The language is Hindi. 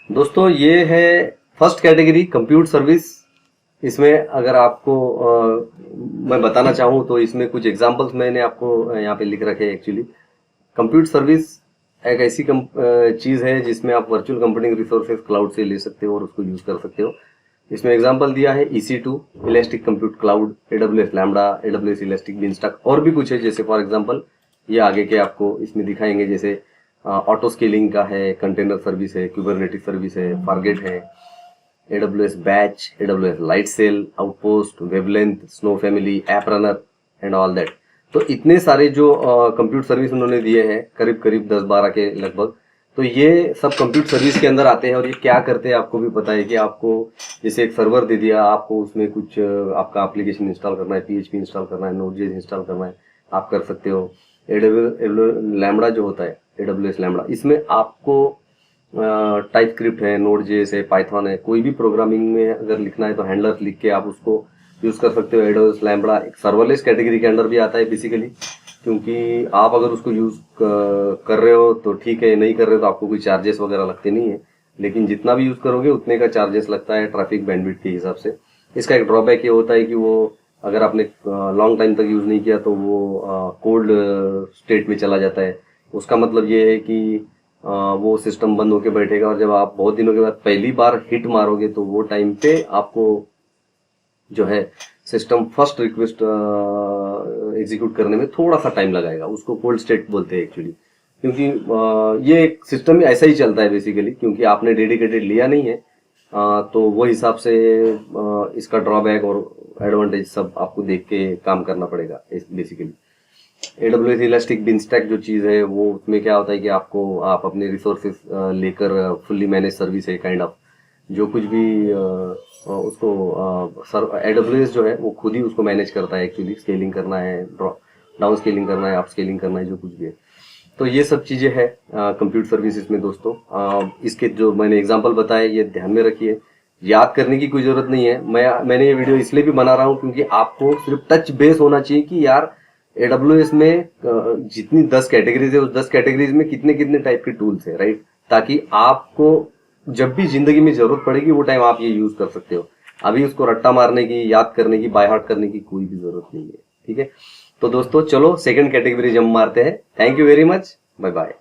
दोस्तों ये है फर्स्ट कैटेगरी कंप्यूट सर्विस। इसमें अगर आपको मैं बताना चाहूँ तो इसमें कुछ एग्जांपल्स मैंने आपको यहाँ पे लिख रखे हैं। एक्चुअली कंप्यूट सर्विस एक ऐसी चीज़ है जिसमें आप वर्चुअल कंप्यूटिंग रिसोर्सेज क्लाउड से ले सकते हो और उसको यूज़ कर सकते हो। इसमें एग्जांपल दिया है EC2, Elastic Compute Cloud, AWS Lambda, AWS Elastic Beanstalk, और भी कुछ है। जैसे फॉर एग्जांपल ये आगे के आपको इसमें दिखाएंगे, जैसे ऑटो स्केलिंग का है, कंटेनर सर्विस है, क्यूबरनेटिस सर्विस है, फारगेट है, AWS batch, AWS Lightsail, Outpost, Wavelength, Snow Family, App Runner and all that. तो इतने सारे जो कंप्यूट सर्विस उन्होंने दिए हैं, करीब करीब 10-12 के लगभग। तो ये सब कंप्यूट सर्विस के अंदर आते हैं। और ये क्या करते हैं आपको भी पता है कि आपको जैसे एक सर्वर दे दिया, आपको उसमें कुछ आपका एप्लीकेशन इंस्टॉल करना है, PHP इंस्टॉल करना है, Node.js इंस्टॉल करना है, आप कर सकते हो। AWS लैम्बडा जो होता है, AWS लैम्बडा, इसमें आपको टाइप स्क्रिप्ट है, Node.js है, पाइथन है, कोई भी प्रोग्रामिंग में अगर लिखना है तो हैंडलर लिख के आप उसको यूज कर सकते हो। AWS लैम्बडा एक सर्वरलेस कैटेगरी के अंडर भी आता है बेसिकली, क्योंकि आप अगर उसको यूज कर रहे हो तो ठीक है, नहीं कर रहे हो तो आपको कोई चार्जेस वगैरह लगते नहीं है। लेकिन जितना भी यूज करोगे उतने का चार्जेस लगता है ट्रैफिक बैंडविड्थ के हिसाब से। इसका एक ड्रॉबैक ये होता है कि वो अगर आपने लॉन्ग टाइम तक यूज नहीं किया तो वो कोल्ड स्टेट में चला जाता है। उसका मतलब ये है कि वो सिस्टम बंद होके बैठेगा, और जब आप बहुत दिनों के बाद पहली बार हिट मारोगे तो वो टाइम पे आपको जो है सिस्टम फर्स्ट रिक्वेस्ट एग्जीक्यूट करने में थोड़ा सा टाइम लगाएगा। उसको कोल्ड स्टेट बोलते हैं एक्चुअली, क्योंकि ये एक सिस्टम ऐसा ही चलता है बेसिकली, क्योंकि आपने डेडिकेटेड लिया नहीं है। तो वो हिसाब से इसका ड्रॉबैक और एडवांटेज सब आपको देख के काम करना पड़ेगा बेसिकली। AWS इलास्टिक बीनस्टैक जो चीज़ है वो, उसमें क्या होता है कि आप अपने रिसोर्सेज लेकर फुल्ली मैनेज सर्विस है काइंड ऑफ। जो कुछ भी उसको AWS जो है वो खुद ही उसको मैनेज करता है एक्चुअली। स्केलिंग करना है, डाउन स्केलिंग करना है, अप स्केलिंग करना है, जो कुछ भी है। तो ये सब चीज़ें हैं कंप्यूटर सर्विसेज में दोस्तों। इसके जो मैंने एग्जांपल बताए ये ध्यान में रखिए, याद करने की कोई ज़रूरत नहीं है। मैंने ये वीडियो इसलिए भी बना रहा हूँ क्योंकि आपको सिर्फ टच बेस होना चाहिए कि यार AWS में जितनी 10 कैटेगरीज है, उस 10 कैटेगरीज में कितने कितने टाइप के टूल्स है, राइट। ताकि आपको जब भी जिंदगी में जरूरत पड़ेगी वो टाइम आप ये यूज कर सकते हो। अभी उसको रट्टा मारने की, याद करने की, बाय हार्ट करने की कोई भी जरूरत नहीं है, ठीक है। तो दोस्तों चलो सेकंड कैटेगरी जंप मारते हैं। Thank you very much, bye bye.